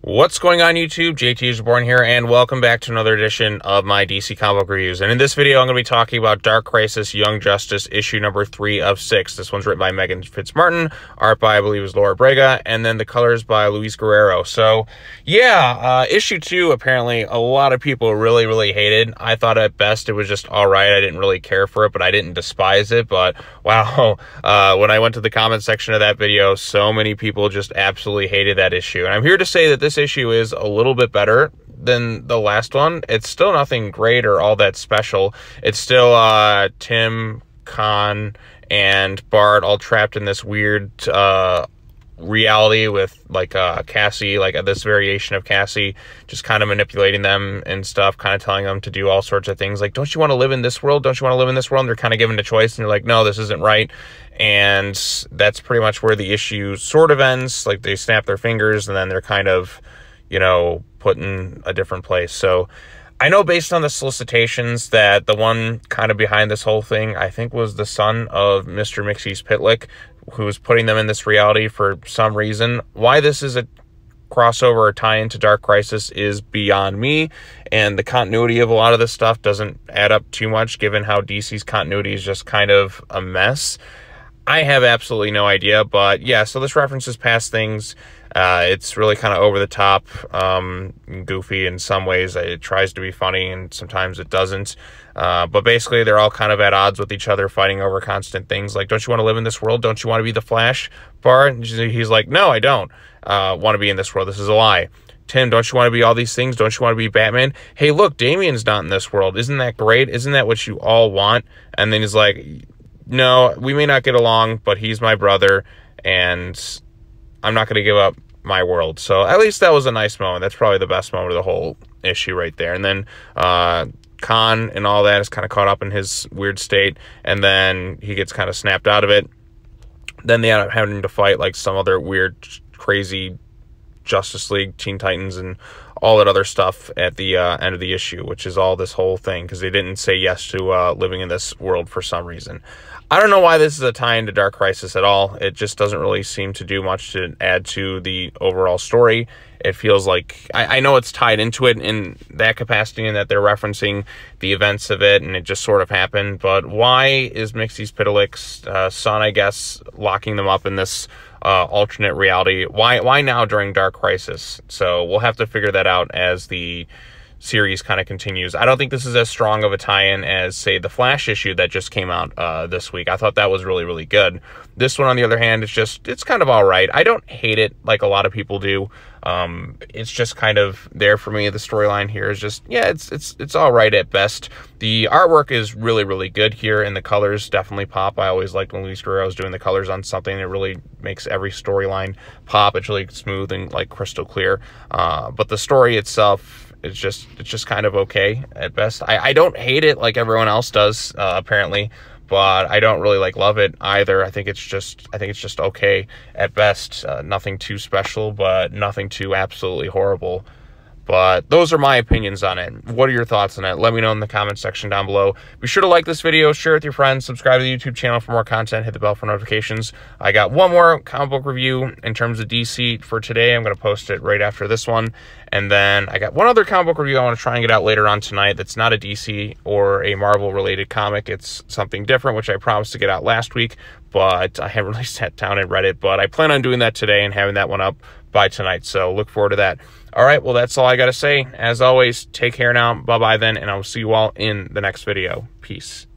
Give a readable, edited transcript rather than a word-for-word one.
What's going on YouTube? JT is born here, and welcome back to another edition of my DC comic book reviews. And in this video, I'm going to be talking about Dark Crisis Young Justice issue number 3 of 6. This one's written by Megan Fitzmartin, art by, I believe, is Laura Braga, and then the colors by Luis Guerrero. So, yeah, issue 2, apparently, a lot of people really hated. I thought at best it was just all right. I didn't really care for it, but I didn't despise it. But, wow, when I went to the comment section of that video, so many people just absolutely hated that issue. And I'm here to say that this issue is a little bit better than the last one. It's still nothing great or all that special. It's still Tim, Kon, and Bart all trapped in this weird reality with like Cassie, like this variation of Cassie, just kind of manipulating them and stuff, kind of telling them to do all sorts of things like, don't you want to live in this world? Don't you want to live in this world? And they're kind of given a choice, and they're like, no, this isn't right. And that's pretty much where the issue sort of ends. Like, they snap their fingers and then they're kind of, you know, put in a different place. So I know based on the solicitations that the one kind of behind this whole thing, I think, was the son of Mr. Mxyzptlk, who was putting them in this reality for some reason. Why this is a crossover or tie-in to Dark Crisis is beyond me, and the continuity of a lot of this stuff doesn't add up too much, given how DC's continuity is just kind of a mess. I have absolutely no idea, but yeah, so this references past things. It's really kind of over the top, goofy in some ways. It tries to be funny, and sometimes it doesn't. But basically, they're all kind of at odds with each other, fighting over constant things. Like, don't you want to live in this world? Don't you want to be the Flash, Bart? And he's like, no, I don't want to be in this world. This is a lie. Tim, don't you want to be all these things? Don't you want to be Batman? Hey, look, Damian's not in this world. Isn't that great? Isn't that what you all want? And then he's like, no, we may not get along, but he's my brother, and I'm not going to give up my world. So at least that was a nice moment. That's probably the best moment of the whole issue right there. And then Kon and all that is kind of caught up in his weird state, and then he gets kind of snapped out of it. Then they end up having to fight like some other weird, crazy Justice League, Teen Titans, and all that other stuff at the end of the issue, which is all this whole thing, because they didn't say yes to living in this world for some reason. I don't know why this is a tie-in to Dark Crisis at all. It just doesn't really seem to do much to add to the overall story. It feels like, I know it's tied into it in that capacity, and that they're referencing the events of it, and it just sort of happened. But why is Mxyzptlk's son, I guess, locking them up in this alternate reality? Why now during Dark Crisis? So we'll have to figure that out as the series kind of continues. I don't think this is as strong of a tie-in as, say, the Flash issue that just came out this week. I thought that was really good. This one, on the other hand, it's kind of all right. I don't hate it like a lot of people do. It's just kind of there for me. The storyline here is just, yeah, it's all right at best. The artwork is really good here, and the colors definitely pop. I always liked when Luis Guerrero was doing the colors on something. It really makes every storyline pop. It's really smooth and like crystal clear. But the story itself, it's just kind of okay at best. I don't hate it like everyone else does, apparently, but I don't really like love it either. I think it's just okay at best. Nothing too special, but nothing too absolutely horrible. But those are my opinions on it. What are your thoughts on it? Let me know in the comment section down below. Be sure to like this video, share it with your friends, subscribe to the YouTube channel for more content, hit the bell for notifications. I got one more comic book review in terms of DC for today. I'm going to post it right after this one. And then I got one other comic book review I want to try and get out later on tonight that's not a DC or a Marvel related comic. It's something different, which I promised to get out last week, but I haven't really sat down and read it. But I plan on doing that today and having that one up by tonight, so look forward to that. All right, well, that's all I got to say. As always, take care now. Bye-bye then, and I will see you all in the next video. Peace.